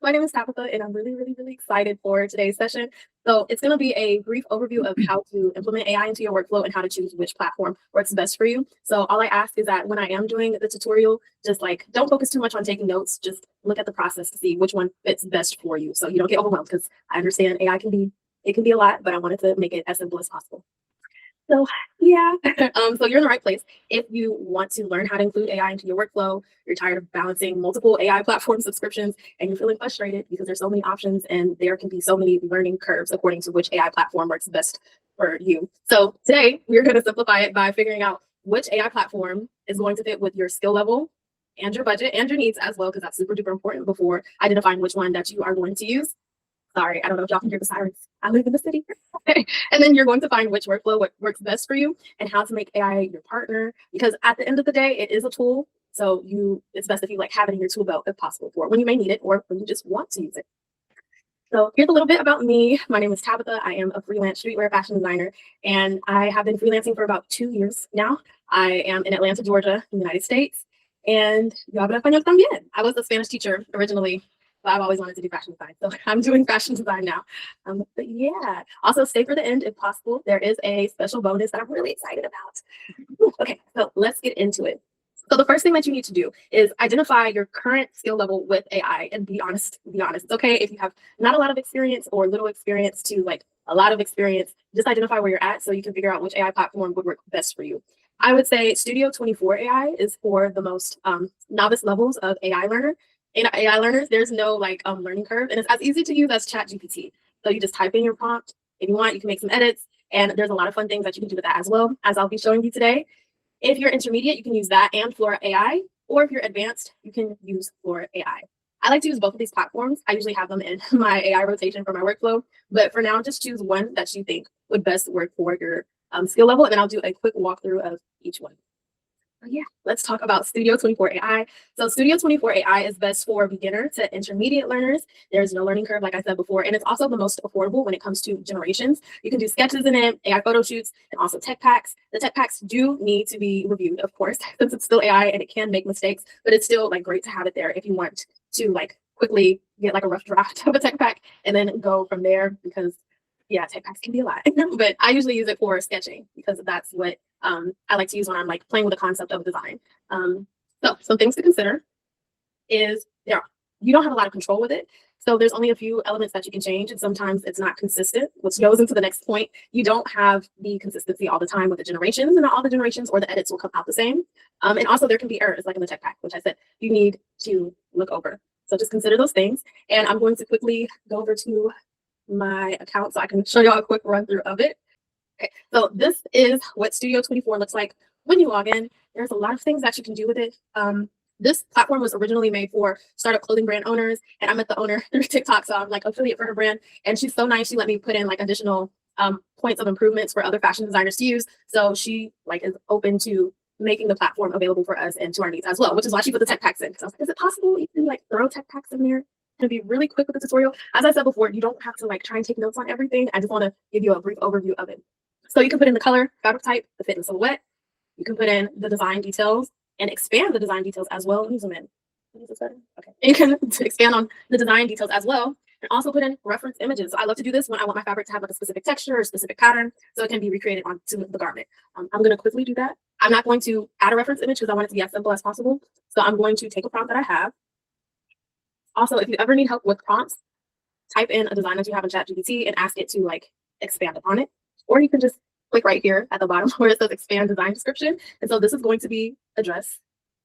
My name is Tabitha, and I'm really excited for today's session. So it's going to be a brief overview of how to implement AI into your workflow and how to choose which platform works best for you. So all I ask is that when I am doing the tutorial, just like don't focus too much on taking notes. Just look at the process to see which one fits best for you, so you don't get overwhelmed. Because I understand AI can be a lot, but I wanted to make it as simple as possible. So yeah, so you're in the right place. If you want to learn how to include AI into your workflow, you're tired of balancing multiple AI platform subscriptions, and you're feeling frustrated because there's so many options and there can be so many learning curves according to which AI platform works best for you. So today we're going to simplify it by figuring out which AI platform is going to fit with your skill level and your budget and your needs as well, because that's super duper important before identifying which one that you are going to use. Sorry, I don't know if y'all can hear the sirens. I live in the city. And then you're going to find which workflow works best for you and how to make AI your partner. Because at the end of the day, it is a tool. So it's best if you like have it in your tool belt if possible for when you may need it or when you just want to use it. So here's a little bit about me. My name is Tabitha. I am a freelance streetwear fashion designer, and I have been freelancing for about 2 years now. I am in Atlanta, Georgia, in the United States. And yo hablo español también. I was a Spanish teacher originally, but I've always wanted to do fashion design. So I'm doing fashion design now. But yeah, also stay for the end if possible. There is a special bonus that I'm really excited about. Okay, so let's get into it. So the first thing that you need to do is identify your current skill level with AI and be honest. Be honest. It's okay if you have not a lot of experience or little experience to like a lot of experience. Just identify where you're at so you can figure out which AI platform would work best for you. I would say Studio24 AI is for the most novice levels of AI learners. There's no like learning curve, and it's as easy to use as ChatGPT. So you just type in your prompt. If you want, you can make some edits, and there's a lot of fun things that you can do with that as well, as I'll be showing you today. If you're intermediate, you can use that and Flora AI, or if you're advanced, you can use Flora AI. I like to use both of these platforms. I usually have them in my AI rotation for my workflow, but for now, just choose one that you think would best work for your skill level, and then I'll do a quick walkthrough of each one. Yeah, let's talk about Studio24 AI. So Studio24 AI is best for beginner to intermediate learners. There's no learning curve, like I said before, and it's also the most affordable when it comes to generations. You can do sketches in it, AI photo shoots, and also tech packs. The tech packs do need to be reviewed, of course, since it's still AI and it can make mistakes, but it's still like great to have it there if you want to like quickly get like a rough draft of a tech pack and then go from there, because yeah, tech packs can be a lot. But I usually use it for sketching because that's what I like to use when I'm like playing with the concept of design. So some things to consider is you don't have a lot of control with it. So there's only a few elements that you can change, and sometimes it's not consistent, which goes into the next point. You don't have the consistency all the time with the generations, and not all the generations or the edits will come out the same. And also there can be errors like in the tech pack, which I said you need to look over. So just consider those things. And I'm going to quickly go over to my account so I can show y'all a quick run through of it. Okay, so this is what Studio24 looks like when you log in. There's a lot of things that you can do with it. This platform was originally made for startup clothing brand owners, and I met the owner through TikTok, so I'm like affiliate for her brand, and she's so nice. She let me put in like additional points of improvements for other fashion designers to use. So she like is open to making the platform available for us and to our needs as well, which is why she put the tech packs in. So I was like, is it possible you can like throw tech packs in there? To be really quick with the tutorial. As I said before, you don't have to like try and take notes on everything. I just want to give you a brief overview of it. So you can put in the color, fabric type, the fit and silhouette. You can put in the design details and expand the design details as well. Let me zoom in. Okay. And you can expand on the design details as well, and also put in reference images. So I love to do this when I want my fabric to have like a specific texture or specific pattern, so it can be recreated onto the garment. I'm going to quickly do that. I'm not going to add a reference image because I want it to be as simple as possible. So I'm going to take a prompt that I have. Also, if you ever need help with prompts, type in a design that you have in ChatGPT and ask it to like expand upon it. Or you can just click right here at the bottom where it says expand design description. And so this is going to be a dress.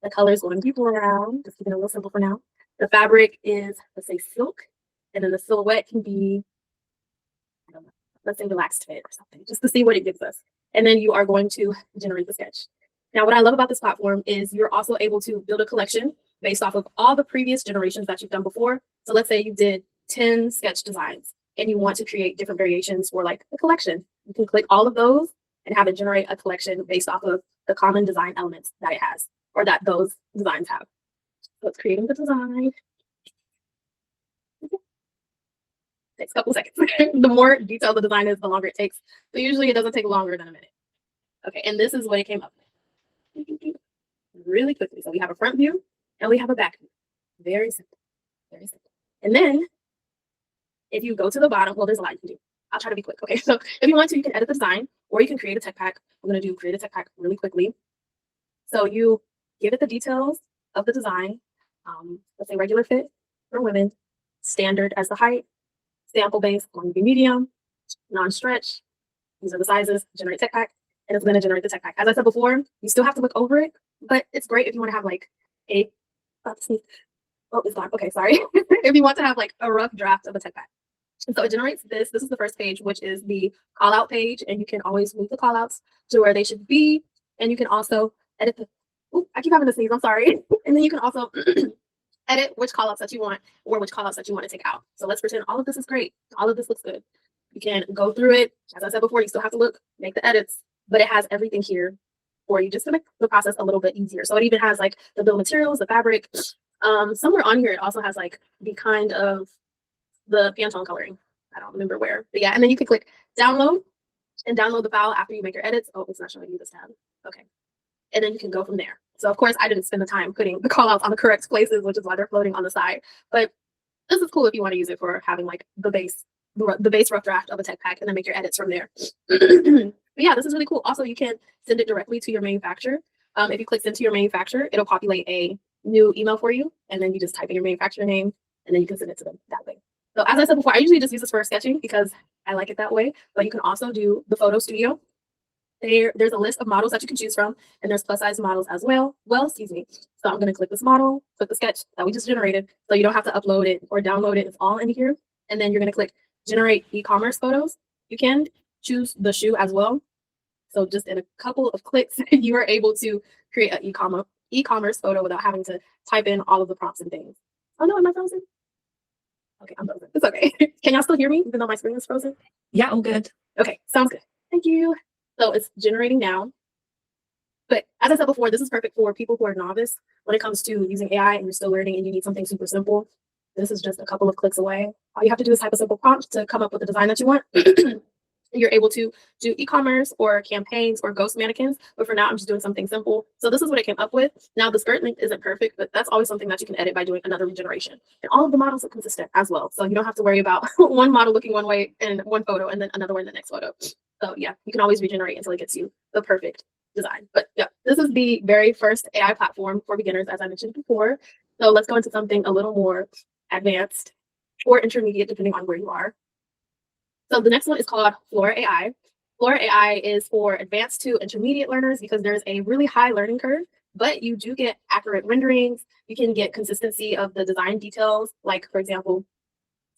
The color is going to be brown, just keeping it a little simple for now. The fabric is, let's say, silk. And then the silhouette can be, I don't know, let's say relaxed fit or something, just to see what it gives us. And then you are going to generate the sketch. Now, what I love about this platform is you're also able to build a collection based off of all the previous generations that you've done before. So let's say you did 10 sketch designs and you want to create different variations for like a collection. You can click all of those and have it generate a collection based off of the common design elements that it has or that those designs have. So it's creating the design. Takes a couple seconds. The more detailed the design is, the longer it takes. So usually it doesn't take longer than a minute. Okay, and this is what it came up with. Really quickly. So we have a front view and we have a back view. Very simple. Very simple. And then if you go to the bottom, well, there's a lot you can do. I'll try to be quick. Okay, so if you want to, you can edit the design or you can create a tech pack. I'm going to do create a tech pack really quickly. So you give it the details of the design. Let's say regular fit for women, standard as the height, sample base going to be medium, non-stretch. These are the sizes, generate tech pack, and it's going to generate the tech pack. As I said before, you still have to look over it, but it's great if you want to have like a, oh, it's gone. Okay, sorry. If you want to have like a rough draft of a tech pack. And so it generates this. This is the first page, which is the call out page, and you can always move the call outs to where they should be. And you can also edit the, ooh, I keep having to sneeze, I'm sorry. And then you can also edit which call outs that you want or which call outs that you want to take out. So let's pretend all of this is great. All of this looks good. You can go through it. As I said before, you still have to look, make the edits, but it has everything here for you just to make the process a little bit easier. So it even has like the bill of materials, the fabric. Somewhere on here, it also has like the kind of the Pantone coloring. I don't remember where, but yeah. And then you can click download and download the file after you make your edits. Oh, it's not showing you this tab. Okay. And then you can go from there. So of course I didn't spend the time putting the call outs on the correct places, which is why they're floating on the side. But this is cool if you want to use it for having like the base rough draft of a tech pack and then make your edits from there. But yeah, this is really cool. Also, you can send it directly to your manufacturer. If you click send to your manufacturer, it'll populate a new email for you. And then you just type in your manufacturer name and then you can send it to them that way. So as I said before, I usually just use this for sketching because I like it that way. But you can also do the photo studio. There's a list of models that you can choose from, and there's plus size models as well. Excuse me. So I'm going to click this model, click the sketch that we just generated. So you don't have to upload it or download it. It's all in here. And then you're going to click generate e-commerce photos. You can choose the shoe as well. So just in a couple of clicks, you are able to create an e-commerce photo without having to type in all of the prompts and things. Oh no, am I frozen? Okay, I'm frozen. It's okay. Can y'all still hear me even though my screen is frozen? Yeah, all good. Okay, sounds good. Thank you. So it's generating now. But as I said before, this is perfect for people who are novice when it comes to using AI and you're still learning and you need something super simple. This is just a couple of clicks away. All you have to do is type a simple prompt to come up with the design that you want. You're able to do e-commerce or campaigns or ghost mannequins. But for now, I'm just doing something simple. So this is what it came up with. Now, the skirt length isn't perfect, but that's always something that you can edit by doing another regeneration. And all of the models are consistent as well. So you don't have to worry about one model looking one way in one photo and then another one in the next photo. So yeah, you can always regenerate until it gets you the perfect design. But yeah, this is the very first AI platform for beginners, as I mentioned before. So let's go into something a little more advanced or intermediate, depending on where you are. So the next one is called Flora AI. Flora AI is for advanced to intermediate learners because there's a really high learning curve, but you do get accurate renderings. You can get consistency of the design details. Like, for example,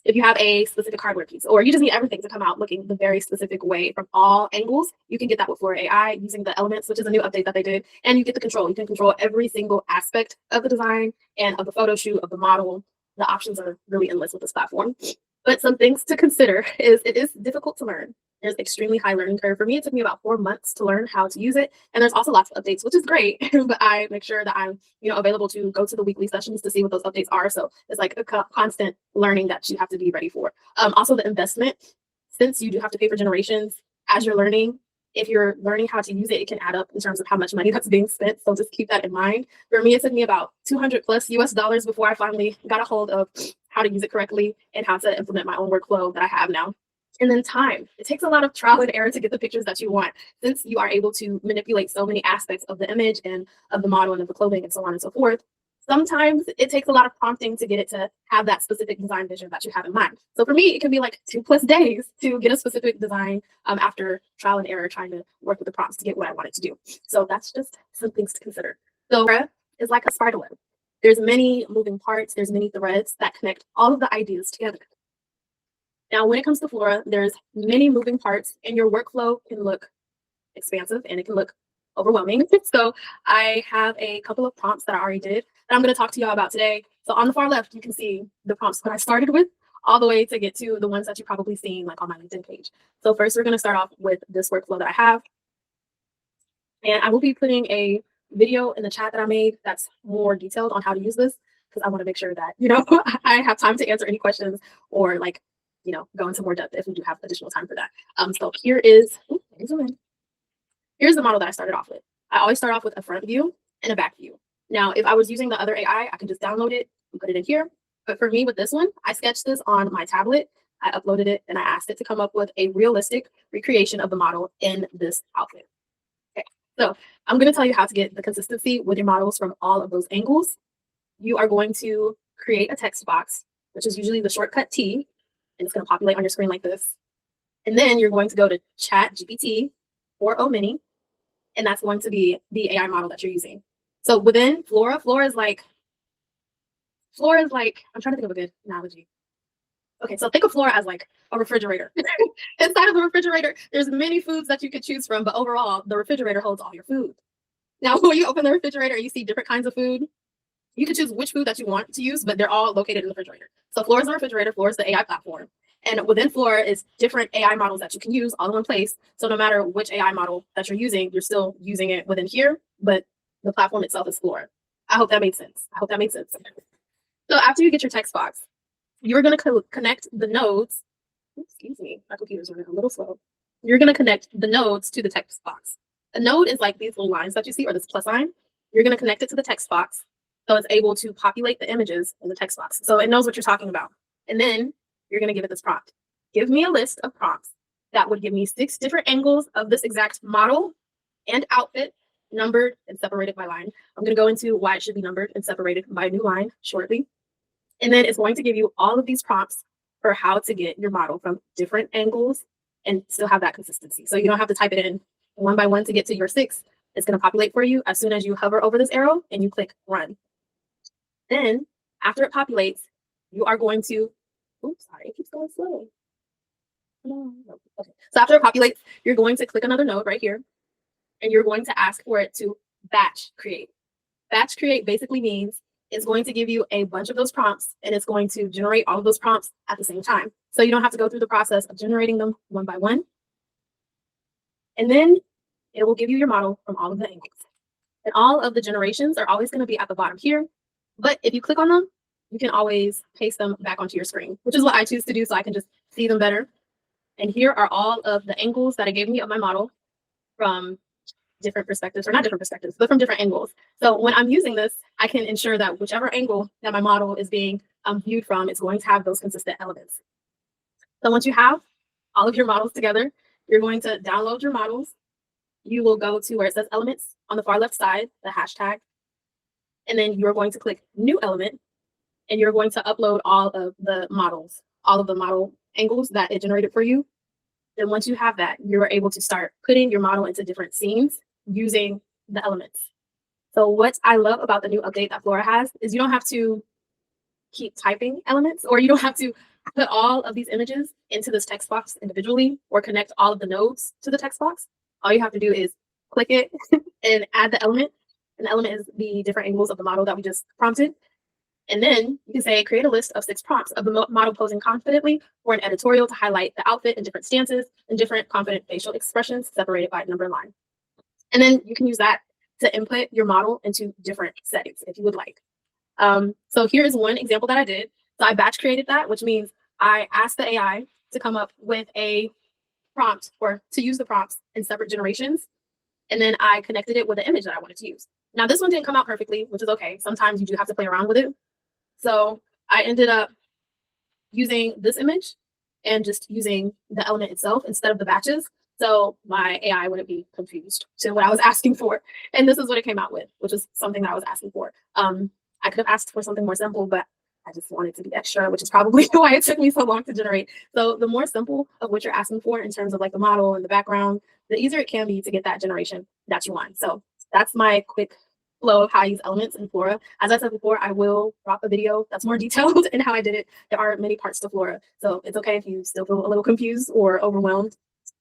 if you have a specific hardware piece, or you just need everything to come out looking the very specific way from all angles, you can get that with Flora AI using the elements, which is a new update that they did. And you get the control. You can control every single aspect of the design and of the photo shoot, of the model. The options are really endless with this platform. But some things to consider is it is difficult to learn. There's extremely high learning curve. For me, it took me about 4 months to learn how to use it. And there's also lots of updates, which is great. But I make sure that I'm, available to go to the weekly sessions to see what those updates are. So it's like a constant learning that you have to be ready for. Also the investment, since you do have to pay for generations as you're learning, if you're learning how to use it, it can add up in terms of how much money that's being spent. So just keep that in mind. For me, it took me about 200 plus US dollars before I finally got a hold of how to use it correctly and how to implement my own workflow that I have now. And then time. It takes a lot of trial and error to get the pictures that you want, since you are able to manipulate so many aspects of the image and of the model and of the clothing and so on and so forth. Sometimes it takes a lot of prompting to get it to have that specific design vision that you have in mind. So for me, it can be like 2+ days to get a specific design after trial and error, trying to work with the prompts to get what I wanted to do. So that's just some things to consider. So is like a spider web. There's many moving parts. There's many threads that connect all of the ideas together. Now, when it comes to Flora, there's many moving parts and your workflow can look expansive and it can look overwhelming. So I have a couple of prompts that I already did that I'm going to talk to y'all about today. So on the far left, you can see the prompts that I started with all the way to get to the ones that you've probably seen like on my LinkedIn page. So first, we're going to start off with this workflow that I have. And I will be putting a video in the chat that I made that's more detailed on how to use this, because I want to make sure that, I have time to answer any questions or go into more depth if we do have additional time for that. So here's the model that I started off with. I always start off with a front view and a back view. Now, if I was using the other AI, I could just download it and put it in here. But for me with this one, I sketched this on my tablet. I uploaded it and I asked it to come up with a realistic recreation of the model in this outfit. Okay, so I'm going to tell you how to get the consistency with your models from all of those angles. You are going to create a text box, which is usually the shortcut T, and it's going to populate on your screen like this. And then you're going to go to Chat GPT or O Mini, and that's going to be the AI model that you're using. So within Flora, Flora is like, I'm trying to think of a good analogy. Okay, so think of Flora as like a refrigerator. Inside of the refrigerator, there's many foods that you could choose from, but overall, the refrigerator holds all your food. Now, when you open the refrigerator and you see different kinds of food, you can choose which food that you want to use, but they're all located in the refrigerator. So Flora is the refrigerator, Flora is the AI platform. And within Flora is different AI models that you can use all in one place. So no matter which AI model that you're using, you're still using it within here, but the platform itself is Flora. I hope that made sense. So after you get your text box, you're going to connect the nodes. Excuse me, my computer's running a little slow. You're going to connect the nodes to the text box. A node is like these little lines that you see, or this plus sign. You're going to connect it to the text box, so it's able to populate the images in the text box. So it knows what you're talking about. And then you're going to give it this prompt. Give me a list of prompts that would give me 6 different angles of this exact model and outfit, numbered and separated by line. I'm going to go into why it should be numbered and separated by a new line shortly. And then it's going to give you all of these prompts for how to get your model from different angles and still have that consistency. So you don't have to type it in one by one to get to your 6. It's going to populate for you as soon as you hover over this arrow and you click run. Then after it populates, you are going to, oops, sorry, it keeps going slow. Okay. So after it populates, you're going to click another node right here, and you're going to ask for it to batch create. Batch create basically means it's going to give you a bunch of those prompts, and it's going to generate all of those prompts at the same time. So you don't have to go through the process of generating them one by one. And then it will give you your model from all of the angles. And all of the generations are always going to be at the bottom here. But if you click on them, you can always paste them back onto your screen, which is what I choose to do so I can just see them better. And here are all of the angles that it gave me of my model from different perspectives, or not different perspectives, but from different angles. So when I'm using this, I can ensure that whichever angle that my model is being viewed from is going to have those consistent elements. So once you have all of your models together, you're going to download your models. You will go to where it says elements on the far left side, the hashtag, and then you're going to click new element, and you're going to upload all of the models, all of the model angles that it generated for you. Then once you have that, you're able to start putting your model into different scenes using the elements. So what I love about the new update that Flora has is you don't have to keep typing elements, or you don't have to put all of these images into this text box individually or connect all of the nodes to the text box. All you have to do is click it and add the element. And the element is the different angles of the model that we just prompted. And then you can say, create a list of 6 prompts of the model posing confidently for an editorial to highlight the outfit in different stances and different confident facial expressions separated by number and line. And then you can use that to input your model into different settings if you would like. So here is one example that I did. So I batch created that, which means I asked the AI to come up with a prompt, or to use the prompts in separate generations. And then I connected it with the image that I wanted to use. Now this one didn't come out perfectly, which is okay. Sometimes you do have to play around with it. So I ended up using this image and just using the element itself instead of the batches. So my AI wouldn't be confused to what I was asking for. And this is what it came out with, which is something that I was asking for. I could have asked for something more simple, but I just wanted to be extra, which is probably why it took me so long to generate. So the more simple of what you're asking for in terms of like the model and the background, the easier it can be to get that generation that you want. So that's my quick flow of how I use elements in Flora. As I said before, I will drop a video that's more detailed in how I did it. There are many parts to Flora, so it's okay if you still feel a little confused or overwhelmed.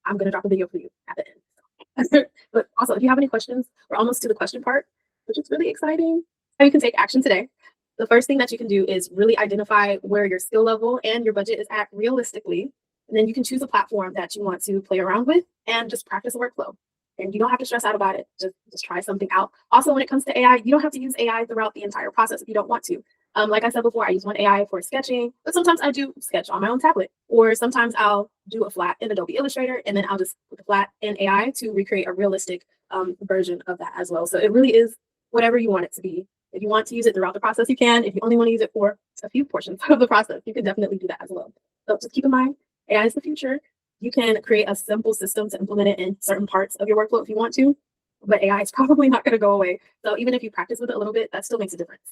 I'm going to drop a video for you at the end. But also, if you have any questions, we're almost to the question part, which is really exciting. How you can take action today. The first thing that you can do is really identify where your skill level and your budget is at realistically. And then you can choose a platform that you want to play around with and just practice a workflow. And you don't have to stress out about it. Just try something out. Also, when it comes to AI, you don't have to use AI throughout the entire process if you don't want to. Like I said before, I use one AI for sketching, but sometimes I do sketch on my own tablet, or sometimes I'll do a flat in Adobe Illustrator, and then I'll just put the flat in AI to recreate a realistic version of that as well. So it really is whatever you want it to be. If you want to use it throughout the process, you can. If you only want to use it for a few portions of the process, you can definitely do that as well. So just keep in mind, AI is the future. You can create a simple system to implement it in certain parts of your workflow if you want to, but AI is probably not going to go away. So even if you practice with it a little bit, that still makes a difference.